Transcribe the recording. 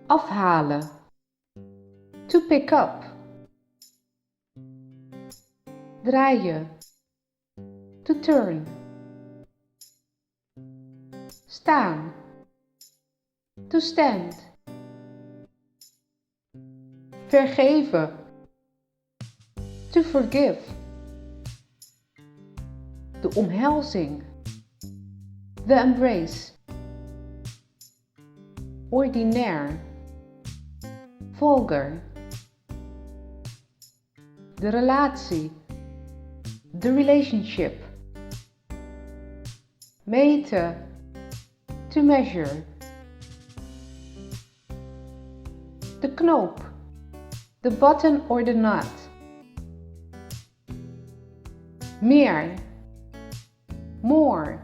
afhalen, to pick up, draaien, to turn, staan, to stand, vergeven, to forgive, de omhelzing, the embrace, ordinair, vulgar, de relatie, the relationship, meten, to measure, de knoop, the button or the knot, meer, more,